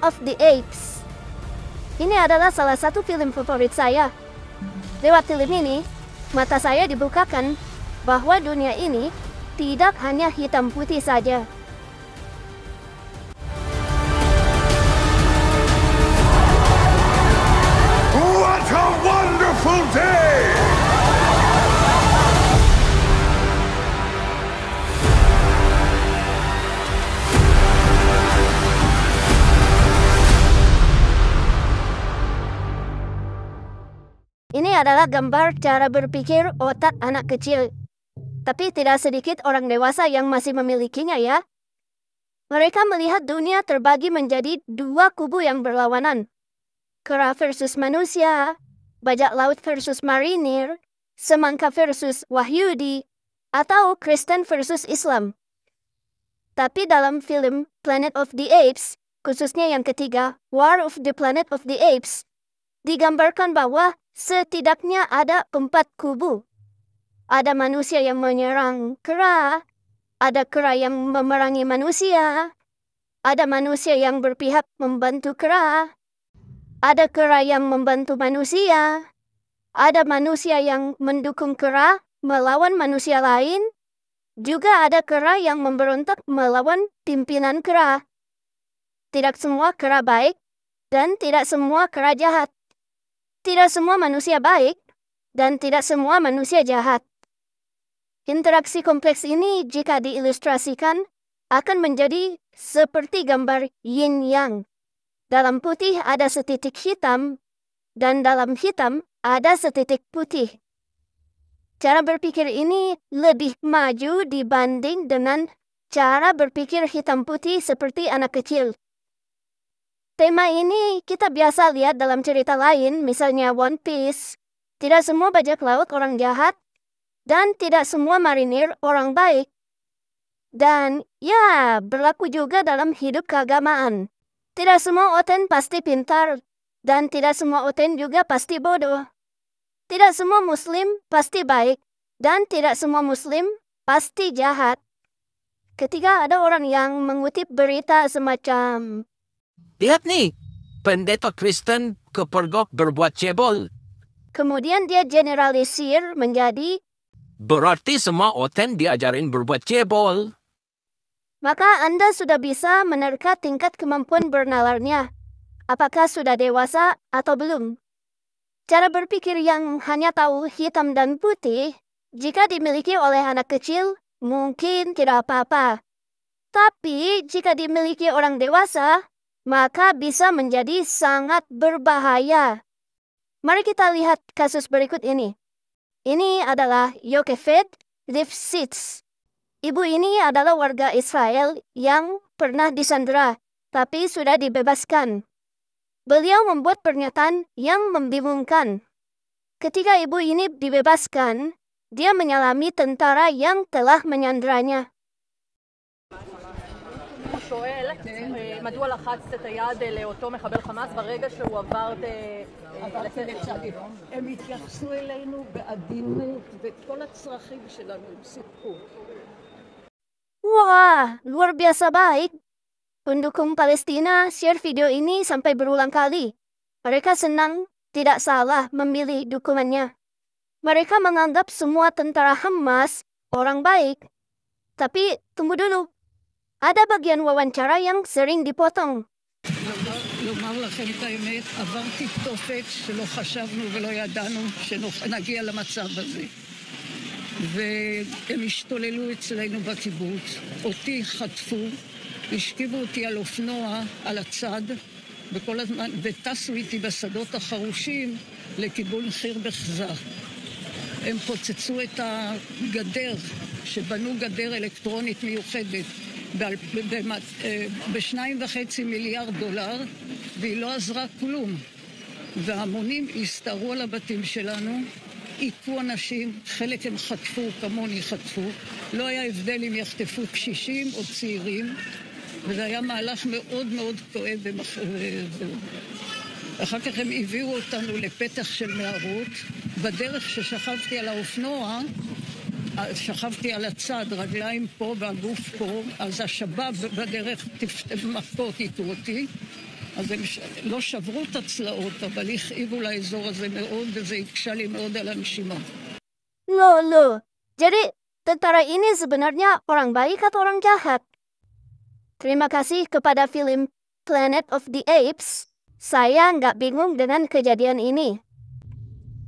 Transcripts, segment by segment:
of the Apes. Ini adalah salah satu film favorit saya. Lewat film ini, mata saya dibukakan bahwa dunia ini tidak hanya hitam putih saja. What a wonderful day! Ini adalah gambar cara berpikir otak anak kecil. Tapi tidak sedikit orang dewasa yang masih memilikinya ya. Mereka melihat dunia terbagi menjadi dua kubu yang berlawanan. Kera versus manusia, bajak laut versus marinir, semangka versus Wahyudi, atau Kristen versus Islam. Tapi dalam film Planet of the Apes, khususnya yang ketiga, War of the Planet of the Apes, digambarkan bahwa setidaknya ada 4 kubu. Ada manusia yang menyerang kera, ada kera yang memerangi manusia, ada manusia yang berpihak membantu kera, ada kera yang membantu manusia, ada manusia yang mendukung kera melawan manusia lain, juga ada kera yang memberontak melawan pimpinan kera. Tidak semua kera baik, dan tidak semua kera jahat. Tidak semua manusia baik, dan tidak semua manusia jahat. Interaksi kompleks ini jika diilustrasikan akan menjadi seperti gambar yin-yang. Dalam putih ada setitik hitam, dan dalam hitam ada setitik putih. Cara berpikir ini lebih maju dibanding dengan cara berpikir hitam putih seperti anak kecil. Tema ini kita biasa lihat dalam cerita lain, misalnya One Piece. Tidak semua bajak laut orang jahat, dan tidak semua marinir orang baik. Dan ya, berlaku juga dalam hidup keagamaan. Tidak semua oten pasti pintar, dan tidak semua oten juga pasti bodoh. Tidak semua muslim pasti baik, dan tidak semua muslim pasti jahat. Ketika ada orang yang mengutip berita semacam, "Lihat nih, pendeta Kristen kepergok berbuat cebol." Kemudian dia generalisir menjadi, Berarti semua oten diajarin berbuat cebol. maka Anda sudah bisa menerka tingkat kemampuan bernalarnya. Apakah sudah dewasa atau belum? Cara berpikir yang hanya tahu hitam dan putih, jika dimiliki oleh anak kecil, mungkin tidak apa-apa. Tapi jika dimiliki orang dewasa, maka bisa menjadi sangat berbahaya. Mari kita lihat kasus berikut ini. Ini adalah Yocheved Lifshitz. Ibu ini adalah warga Israel yang pernah disandera, tapi sudah dibebaskan. Beliau membuat pernyataan yang membingungkan. Ketika ibu ini dibebaskan, dia menyalami tentara yang telah menyanderanya. שואל, מדוע לחצת את היד לאותו מחבל חמאס ברגע שהוא עבר הם התייחסו אלינו בעדינות וכל הצרכים שלנו הם סיפקו. Wah, luar biasa baik. Pendukung Palestina share video ini sampai berulang kali. Mereka senang, tidak salah memilih dukungannya. Mereka menganggap semua tentara Hamas orang baik. Tapi tunggu dulu. Ada bagian wawancara yang sering dipotong. לומר לכם את האמת, עברתי תופת שלא חשבנו ולא ידענו שנגיע למצב הזה. והם השתוללו אצלנו בקיבוץ, אותי חטפו, השכיבו אותי על אופנוע, על הצד, וכל הזמן, וטסו איתי בשדות החרושים לכיוון חיר בחזה. הם פוצצו את הגדר, שבנו גדר אלקטרונית מיוחדת, ב$2.5 מיליארד, והיא לא עזרה כלום. והמונים הסתערו על הבתים שלנו, עיקו אנשים, חלק הם חטפו, כמוני חטפו. לא היה הבדל אם יחטפו קשישים או צעירים, וזה היה מהלך מאוד מאוד כואב. אחר כך הם הביאו אותנו לפתח של מערות. בדרך ששכבתי על האופנוע, שכבתי על הצד, רגליים פה והגוף פה, אז השב"ב בדרך מכות איתו אותי. אז הם לא שברו את הצלעות, אבל הכאיבו לאזור הזה מאוד, וזה הקשה לי מאוד על הנשימה. Loh. Jadi tentara ini sebenarnya orang baik atau orang jahat? Terima kasih kepada film Planet of the Apes. Saya nggak bingung dengan kejadian ini.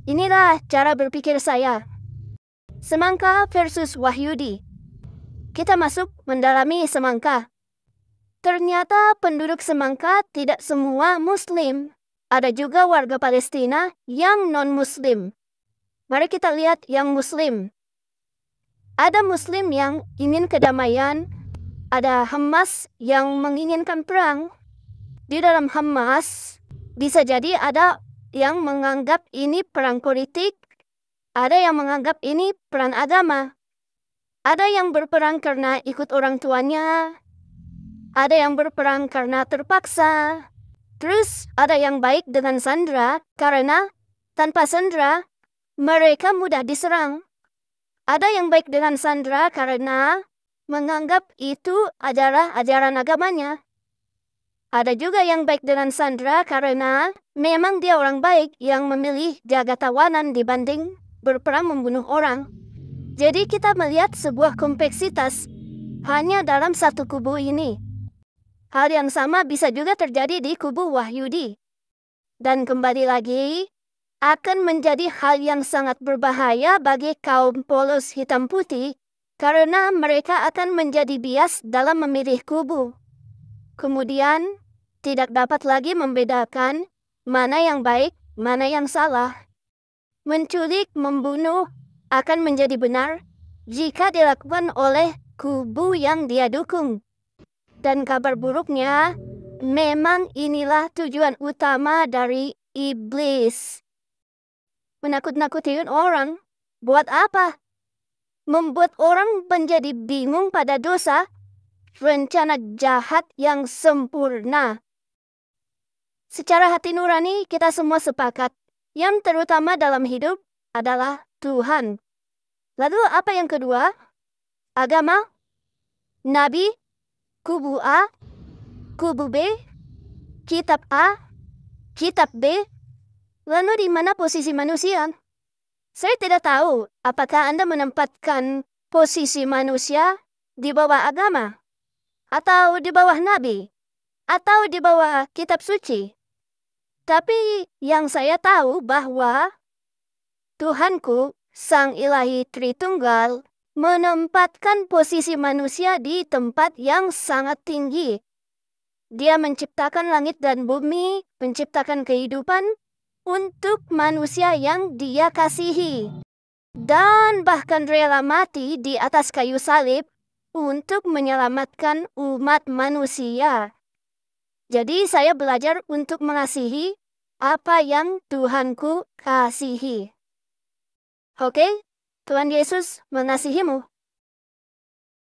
Inilah cara berpikir saya. Semangka versus Wahyudi. Kita masuk mendalami semangka. Ternyata penduduk semangka tidak semua Muslim. Ada juga warga Palestina yang non-Muslim. Mari kita lihat yang Muslim. Ada Muslim yang ingin kedamaian. Ada Hamas yang menginginkan perang. Di dalam Hamas, bisa jadi ada yang menganggap ini perang politik. Ada yang menganggap ini perang agama. Ada yang berperang karena ikut orang tuanya. Ada yang berperang karena terpaksa. Terus ada yang baik dengan Sandra karena tanpa Sandra mereka mudah diserang. Ada yang baik dengan Sandra karena menganggap itu adalah ajaran agamanya. Ada juga yang baik dengan Sandra karena memang dia orang baik yang memilih jaga tawanan dibanding berperang membunuh orang. Jadi kita melihat sebuah kompleksitas hanya dalam satu kubu ini. Hal yang sama bisa juga terjadi di kubu Wahyudi. Dan kembali lagi, akan menjadi hal yang sangat berbahaya bagi kaum polos hitam putih karena mereka akan menjadi bias dalam memilih kubu. Kemudian, tidak dapat lagi membedakan mana yang baik, mana yang salah. Menculik, membunuh akan menjadi benar jika dilakukan oleh kubu yang dia dukung. Dan kabar buruknya, memang inilah tujuan utama dari iblis. Menakut-nakutin orang, buat apa? Membuat orang menjadi bingung pada dosa, rencana jahat yang sempurna. Secara hati nurani, kita semua sepakat. Yang terutama dalam hidup adalah Tuhan. Lalu apa yang kedua? Agama, nabi, kubu A, kubu B, kitab A, kitab B. Lalu di mana posisi manusia? Saya tidak tahu apakah Anda menempatkan posisi manusia di bawah agama, atau di bawah nabi, atau di bawah kitab suci. Tapi yang saya tahu bahwa Tuhanku, Sang Ilahi Tritunggal, menempatkan posisi manusia di tempat yang sangat tinggi. Dia menciptakan langit dan bumi, menciptakan kehidupan untuk manusia yang Dia kasihi. Dan bahkan rela mati di atas kayu salib untuk menyelamatkan umat manusia. Jadi saya belajar untuk mengasihi apa yang Tuhanku kasihi. Oke? Tuhan Yesus mengasihimu.